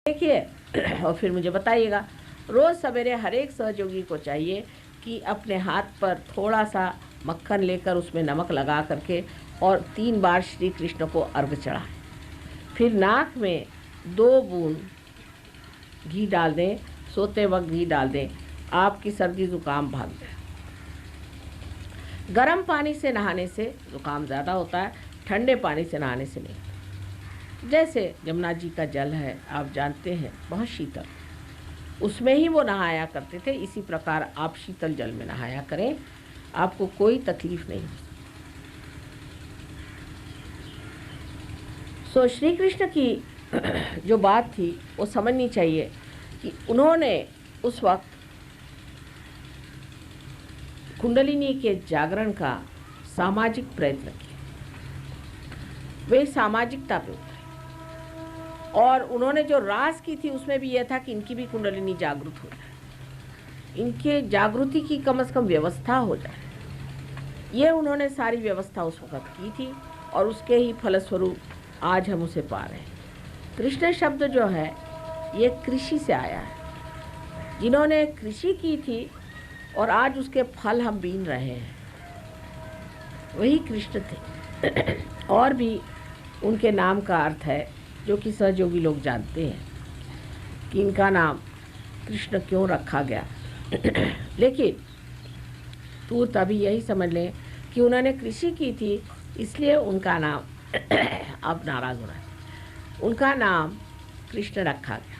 देखिए और फिर मुझे बताइएगा। रोज़ सवेरे हर एक सहयोगी को चाहिए कि अपने हाथ पर थोड़ा सा मक्खन लेकर उसमें नमक लगा करके और 3 बार श्री कृष्ण को अर्घ चढ़ाएं। फिर नाक में 2 बूंद घी डाल दें, सोते वक्त घी डाल दें, आपकी सर्दी ज़ुकाम भाग जाए। गर्म पानी से नहाने से ज़ुकाम ज़्यादा होता है, ठंडे पानी से नहाने से नहीं। जैसे यमुना जी का जल है, आप जानते हैं, बहुत शीतल, उसमें ही वो नहाया करते थे। इसी प्रकार आप शीतल जल में नहाया करें, आपको कोई तकलीफ नहीं हो। सो श्री कृष्ण की जो बात थी वो समझनी चाहिए कि उन्होंने उस वक्त कुंडलिनी के जागरण का सामाजिक प्रयत्न किया। वे सामाजिकता पे उतरे और उन्होंने जो रास की थी उसमें भी यह था कि इनकी भी कुंडलिनी जागृत हो जाए, इनके जागृति की कम से कम व्यवस्था हो जाए। ये उन्होंने सारी व्यवस्था उस वक्त की थी और उसके ही फलस्वरूप आज हम उसे पा रहे हैं। कृष्ण शब्द जो है ये कृषि से आया है, जिन्होंने कृषि की थी और आज उसके फल हम बीन रहे हैं, वही कृष्ण थे। और भी उनके नाम का अर्थ है जो कि सहयोगी लोग जानते हैं कि इनका नाम कृष्ण क्यों रखा गया। लेकिन तू तभी यही समझ लें कि उन्होंने कृषि की थी, इसलिए उनका नाम अब नाराज हो रहा है, उनका नाम कृष्ण रखा गया।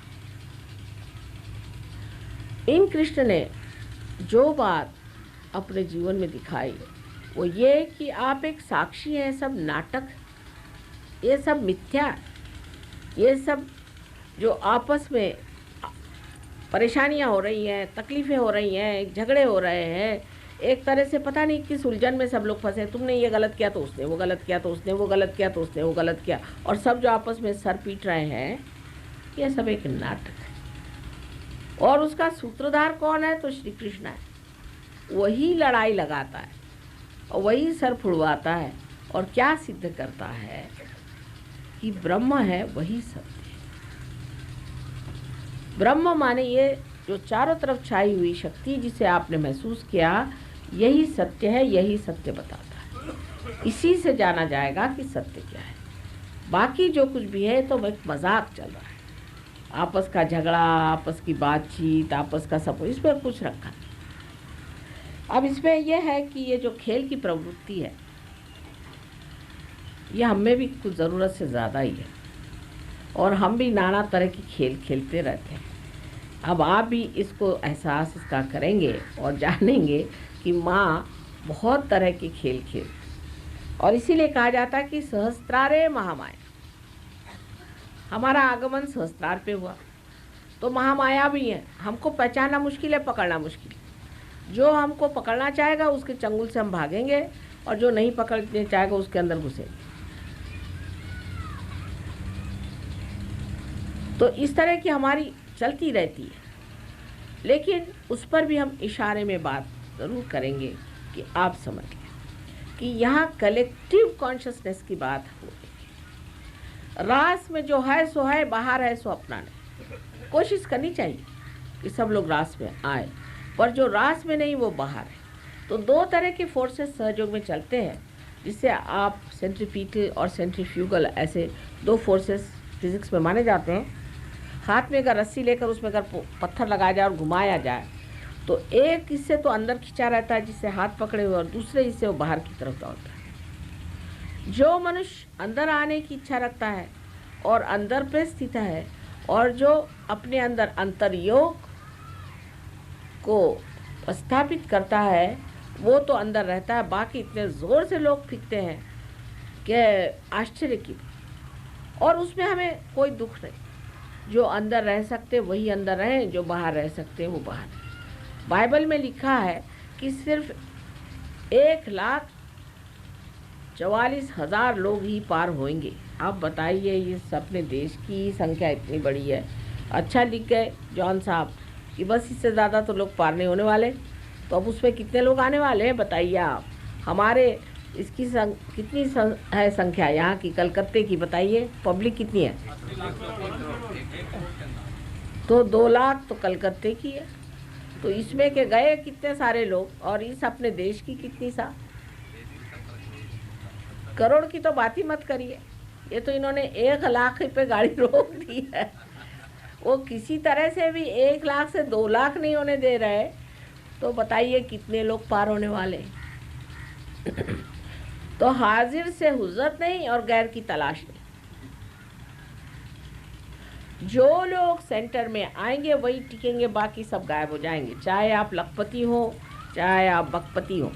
इन कृष्ण ने जो बात अपने जीवन में दिखाई वो ये कि आप एक साक्षी हैं, सब नाटक, ये सब मिथ्या, ये सब जो आपस में परेशानियां हो रही हैं, तकलीफ़ें हो रही हैं, झगड़े हो रहे हैं, एक तरह से पता नहीं किस उलझन में सब लोग फंसे। तुमने ये गलत किया तो उसने वो गलत किया, तो उसने वो गलत किया, तो उसने वो गलत किया, और सब जो आपस में सर पीट रहे हैं, ये सब एक नाटक है। और उसका सूत्रधार कौन है? तो श्री कृष्ण है। वही लड़ाई लगाता है और वही सर फुड़वाता है और क्या सिद्ध करता है कि ब्रह्म है वही सत्य है। ब्रह्म माने ये जो चारों तरफ छाई हुई शक्ति जिसे आपने महसूस किया, यही सत्य है, यही सत्य बताता है। इसी से जाना जाएगा कि सत्य क्या है। बाकी जो कुछ भी है तो एक मजाक चल रहा है, आपस का झगड़ा, आपस की बातचीत, आपस का सब, इसमें कुछ रखा नहीं। अब इसमें यह है कि ये जो खेल की प्रवृत्ति है यह हमें भी कुछ ज़रूरत से ज़्यादा ही है और हम भी नाना तरह की खेल खेलते रहते हैं। अब आप भी इसको एहसास इसका करेंगे और जानेंगे कि माँ बहुत तरह के खेल खेल, और इसीलिए कहा जाता है कि सहस्त्रारे महामाया। हमारा आगमन सहस्त्रार पे हुआ तो महामाया भी है, हमको पहचानना मुश्किल है, पकड़ना मुश्किल है। जो हमको पकड़ना चाहेगा उसके चंगुल से हम भागेंगे और जो नहीं पकड़ने चाहेगा उसके अंदर घुसेंगे। तो इस तरह की हमारी चलती रहती है, लेकिन उस पर भी हम इशारे में बात ज़रूर करेंगे कि आप समझ लें कि यहाँ कलेक्टिव कॉन्शसनेस की बात हो रही है। रास में जो है सो है, बाहर है सो अपना नहीं। कोशिश करनी चाहिए कि सब लोग रास में आए, पर जो रास में नहीं वो बाहर है। तो 2 तरह के फोर्सेस सहयोग में चलते हैं, जिससे आप सेंट्रीपिटल और सेंट्रीफ्यूगल ऐसे 2 फोर्सेस फिजिक्स में माने जाते हैं। हाथ में अगर रस्सी लेकर उसमें अगर पत्थर लगाया जाए और घुमाया जाए तो एक हिस्से तो अंदर खींचा रहता है जिससे हाथ पकड़े हुए, और दूसरे हिस्से वो बाहर की तरफ दौड़ता है। जो मनुष्य अंदर आने की इच्छा रखता है और अंदर पे स्थित है और जो अपने अंदर अंतर्योग को स्थापित करता है वो तो अंदर रहता है। बाकी इतने ज़ोर से लोग फेंकते हैं कि आश्चर्य की, और उसमें हमें कोई दुख नहीं। जो अंदर रह सकते वही अंदर रहें, जो बाहर रह सकते वो बाहर रहें। बाइबल में लिखा है कि सिर्फ 1,44,000 लोग ही पार होंगे। आप बताइए, ये अपने देश की संख्या इतनी बड़ी है। अच्छा लिख गए जॉन साहब कि बस इससे ज़्यादा तो लोग पार नहीं होने वाले। तो अब उसमें कितने लोग आने वाले हैं बताइए आप। हमारे इसकी कितनी है संख्या यहाँ की, कलकत्ते की, बताइए पब्लिक कितनी है? तो 2 लाख तो कलकत्ते की है, तो इसमें के गए कितने सारे लोग, और इस अपने देश की कितनी सा, करोड़ की तो बात ही मत करिए। ये तो इन्होंने 1 लाख पे गाड़ी रोक दी है, वो किसी तरह से भी 1 लाख से 2 लाख नहीं होने दे रहे, तो बताइए कितने लोग पार होने वाले। तो हाजिर से हुज्जत नहीं और गैर की तलाश नहीं। जो लोग सेंटर में आएंगे वही टिकेंगे, बाकी सब गायब हो जाएंगे। चाहे आप लखपति हो, चाहे आप बखपति हो,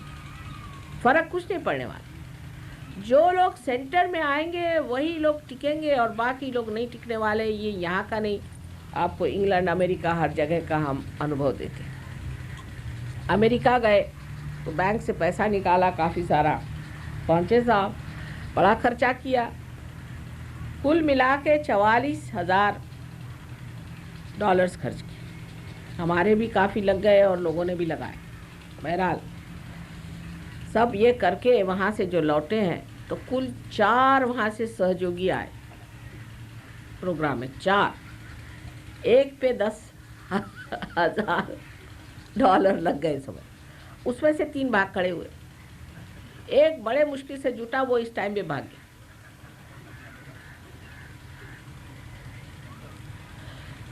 फर्क कुछ नहीं पड़ने वाला। जो लोग सेंटर में आएंगे वही लोग टिकेंगे और बाकी लोग नहीं टिकने वाले। ये यहाँ का नहीं, आपको इंग्लैंड, अमेरिका, हर जगह का हम अनुभव देते हैं। अमेरिका गए तो बैंक से पैसा निकाला काफ़ी सारा, पहुँचे साहब, बड़ा खर्चा किया, कुल मिला के $44,000 खर्च किए। हमारे भी काफ़ी लग गए और लोगों ने भी लगाए। बहरहाल सब ये करके वहाँ से जो लौटे हैं, तो कुल 4 वहाँ से सहयोगी आए प्रोग्राम में, 4, एक पे $10,000 लग गए समय। उसमें से 3 भाग खड़े हुए, एक बड़े मुश्किल से जुटा, वो इस टाइम में भाग गया।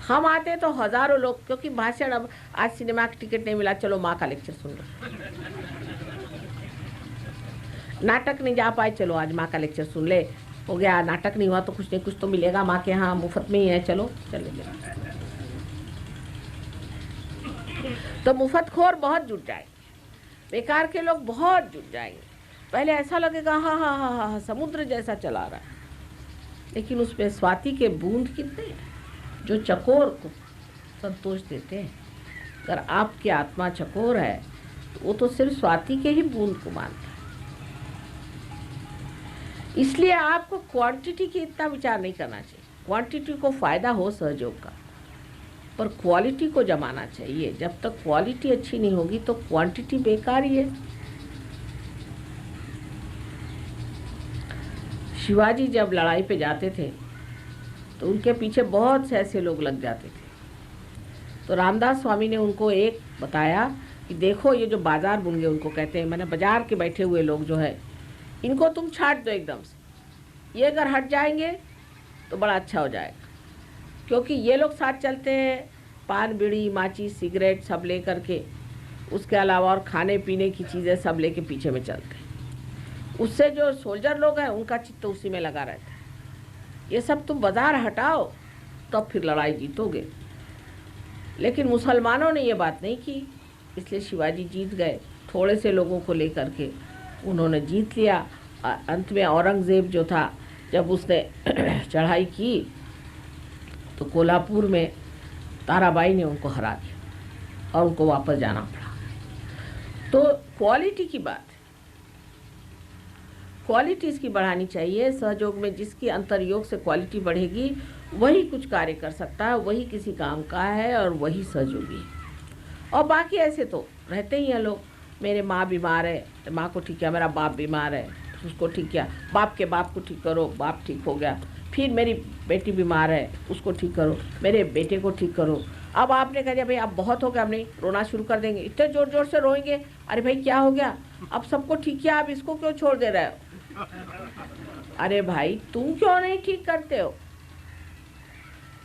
हम आते तो हजारों लोग, क्योंकि भाषण, अब आज सिनेमा की टिकट नहीं मिला, चलो माँ का लेक्चर सुन लो। नाटक नहीं जा पाए, चलो आज माँ का लेक्चर सुन ले, हो गया। नाटक नहीं हुआ तो कुछ नहीं कुछ तो मिलेगा माँ के यहाँ, मुफ्त में ही है, चलो चले गए। तो मुफ्तखोर बहुत जुट जाएंगे, बेकार के लोग बहुत जुट जाएंगे। पहले ऐसा लगेगा हाँ हाँ हाँ हाँ समुद्र जैसा चला रहा है, लेकिन उसमें स्वाति के बूंद कितने हैं जो चकोर को संतोष देते हैं। अगर आपकी आत्मा चकोर है तो वो तो सिर्फ स्वाति के ही बूंद को मानता है। इसलिए आपको क्वांटिटी की इतना विचार नहीं करना चाहिए। क्वांटिटी को फायदा हो सहयोग का, पर क्वालिटी को जमाना चाहिए। जब तक क्वालिटी अच्छी नहीं होगी तो क्वांटिटी बेकार ही है। शिवाजी जब लड़ाई पे जाते थे तो उनके पीछे बहुत से ऐसे लोग लग जाते थे। तो रामदास स्वामी ने उनको एक बताया कि देखो ये जो बाजार बुंगे उनको कहते हैं, मैंने बाजार के बैठे हुए लोग जो है, इनको तुम छाट दो एकदम से। ये अगर हट जाएंगे तो बड़ा अच्छा हो जाएगा, क्योंकि ये लोग साथ चलते हैं पान, बीड़ी, माचिस, सिगरेट सब ले करके, उसके अलावा और खाने पीने की चीज़ें सब लेके पीछे में चलते हैं। उससे जो सोल्जर लोग हैं उनका चित्त उसी में लगा रहता है। ये सब तुम बाजार हटाओ तब फिर लड़ाई जीतोगे। लेकिन मुसलमानों ने ये बात नहीं की, इसलिए शिवाजी जीत गए। थोड़े से लोगों को लेकर के उन्होंने जीत लिया। अंत में औरंगज़ेब जो था, जब उसने चढ़ाई की तो कोल्हापुर में ताराबाई ने उनको हरा दिया और उनको वापस जाना पड़ा। तो क्वालिटी की बात है, क्वालिटी इसकी बढ़ानी चाहिए। सहयोग में जिसकी अंतर्योग से क्वालिटी बढ़ेगी वही कुछ कार्य कर सकता है, वही किसी काम का है और वही सहयोगी है। और बाकी ऐसे तो रहते ही हैं लोग, मेरे माँ बीमार है तो माँ को ठीक किया, मेरा बाप बीमार है उसको ठीक किया, बाप के बाप को ठीक करो, बाप ठीक हो गया। फिर मेरी बेटी बीमार है उसको ठीक करो, मेरे बेटे को ठीक करो। अब आपने कह दिया भाई अब बहुत हो गया, अब नहीं, रोना शुरू कर देंगे, इतने ज़ोर ज़ोर से रोएंगे, अरे भाई क्या हो गया, अब सबको ठीक किया, अब इसको क्यों छोड़ दे रहे हो। अरे भाई तुम क्यों नहीं ठीक करते हो,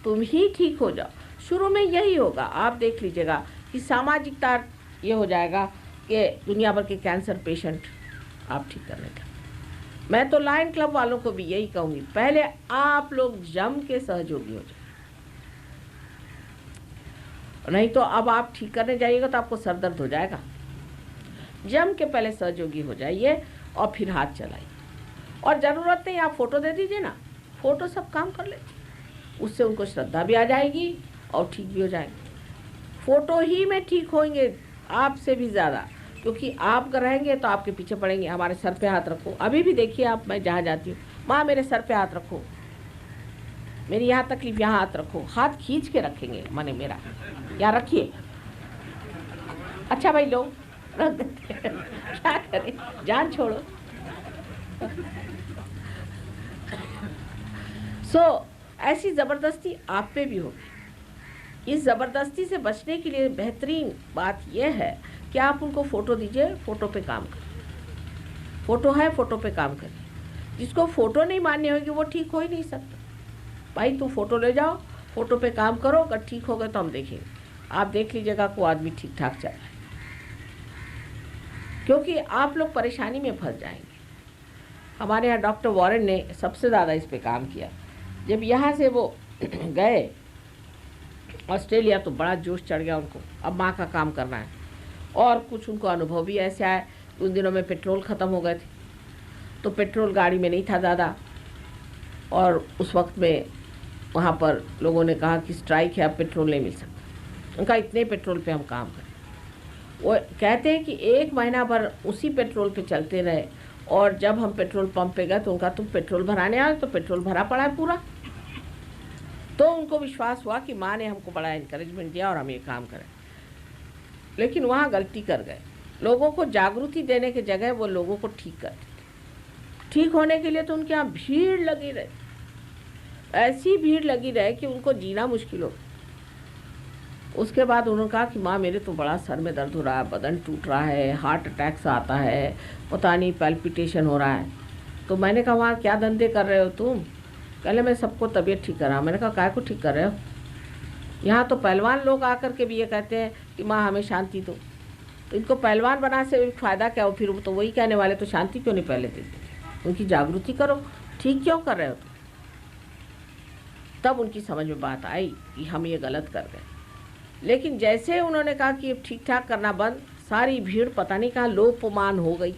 तुम ही ठीक हो जाओ। शुरू में यही होगा, आप देख लीजिएगा कि सामाजिकता ये हो जाएगा कि दुनिया भर के कैंसर पेशेंट आप ठीक करने का। मैं तो लायन क्लब वालों को भी यही कहूँगी, पहले आप लोग जम के सहयोगी हो जाए, नहीं तो अब आप ठीक करने जाइएगा तो आपको सर दर्द हो जाएगा। जम के पहले सहयोगी हो जाइए और फिर हाथ चलाइए। और ज़रूरत नहीं, आप फ़ोटो दे दीजिए ना, फ़ोटो सब काम कर लेते, उससे उनको श्रद्धा भी आ जाएगी और ठीक भी हो जाएंगे। फ़ोटो ही में ठीक होंगे आपसे भी ज़्यादा, क्योंकि आप रहेंगे तो आपके पीछे पड़ेंगे, हमारे सर पे हाथ रखो। अभी भी देखिए आप, मैं जहाँ जाती हूँ, माँ मेरे सर पे हाथ रखो, मेरी यहाँ तकलीफ, यहाँ हाथ रखो, हाथ खींच के रखेंगे, माने मेरा यहाँ रखिए। अच्छा भाई लोग रख देते हैं, क्या करें, जान छोड़ो। ऐसी ज़बरदस्ती आप पे भी होगी। इस ज़बरदस्ती से बचने के लिए बेहतरीन बात यह है कि आप उनको फ़ोटो दीजिए, फ़ोटो पे काम करें। फ़ोटो है, फ़ोटो पे काम करें। जिसको फ़ोटो नहीं मान्य होगी वो ठीक हो ही नहीं सकता। भाई तू फ़ोटो ले जाओ, फ़ोटो पे काम करो, अगर ठीक हो गए तो हम देखेंगे। आप देख लीजिएगा को आदमी ठीक ठाक चल रहा है, क्योंकि आप लोग परेशानी में फंस जाएंगे। हमारे यहाँ डॉक्टर वॉरेन ने सबसे ज़्यादा इस पे काम किया। जब यहाँ से वो गए ऑस्ट्रेलिया तो बड़ा जोश चढ़ गया उनको, अब माँ का काम करना है। और कुछ उनको अनुभव भी ऐसे आए, उन दिनों में पेट्रोल ख़त्म हो गए थे, तो पेट्रोल गाड़ी में नहीं था ज़्यादा, और उस वक्त में वहाँ पर लोगों ने कहा कि स्ट्राइक है, अब पेट्रोल नहीं मिल सकता। उनका इतने पेट्रोल पे हम काम करें। वो कहते हैं कि 1 महीना भर उसी पेट्रोल पे चलते रहे, और जब हम पेट्रोल पंप पे गए तो उनका तुम पेट्रोल भराने आए, तो पेट्रोल भरा पड़ा है पूरा। तो उनको विश्वास हुआ कि माँ ने हमको बड़ा इनकरेजमेंट दिया और हम ये काम करें। लेकिन वहाँ गलती कर गए। लोगों को जागृति देने के जगह वो लोगों को ठीक करते थे। ठीक होने के लिए तो उनके यहाँ भीड़ लगी रहे, ऐसी भीड़ लगी रहे कि उनको जीना मुश्किल हो। उसके बाद उन्होंने कहा कि माँ मेरे तो बड़ा सर में दर्द हो रहा है, बदन टूट रहा है, हार्ट अटैक सा आता है, पता नहीं पैल्पिटेशन हो रहा है। तो मैंने कहा वहाँ क्या धंधे कर रहे हो तुम? पहले मैं सबको तबीयत ठीक कर रहा हूँ। मैंने कहा काय को ठीक कर रहे हो? यहाँ तो पहलवान लोग आकर के भी ये कहते हैं कि माँ हमें शांति दो। तो इनको पहलवान बना से फ़ायदा क्या हो? फिर तो वही कहने वाले तो शांति क्यों नहीं पहले देते? उनकी जागृति करो, ठीक क्यों कर रहे हो? तब उनकी समझ में बात आई कि हम ये गलत कर गए। लेकिन जैसे उन्होंने कहा कि ठीक ठाक करना बंद, सारी भीड़ पता नहीं कहाँ लोपमान हो गई।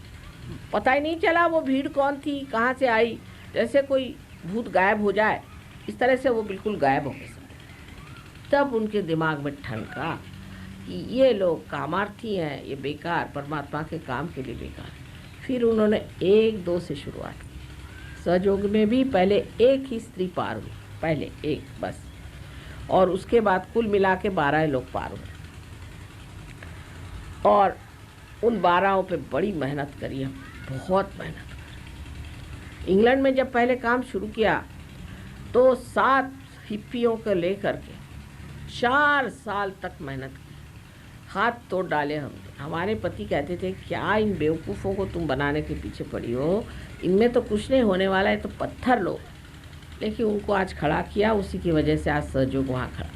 पता ही नहीं चला वो भीड़ कौन थी, कहाँ से आई। जैसे कोई भूत गायब हो जाए, इस तरह से वो बिल्कुल गायब हो गए। तब उनके दिमाग में ठनका कि ये लोग कामार्थी हैं, ये बेकार, परमात्मा के काम के लिए बेकार। फिर उन्होंने 1-2 से शुरुआत की। सहयोग में भी पहले एक ही स्त्री पार हुई, पहले एक बस, और उसके बाद कुल मिला के 12 लोग पार हुए। और उन 12 पे बड़ी मेहनत करी हम, बहुत मेहनत करी। इंग्लैंड में जब पहले काम शुरू किया तो 7 हिप्पियों को लेकर के 4 साल तक मेहनत की, हाथ तोड़ डाले हमने। हमारे पति कहते थे क्या इन बेवकूफ़ों को तुम बनाने के पीछे पड़ी हो, इनमें तो कुछ नहीं होने वाला है, तो पत्थर लो। लेकिन उनको आज खड़ा किया, उसी की वजह से आज सहयोग वहाँ खड़ा।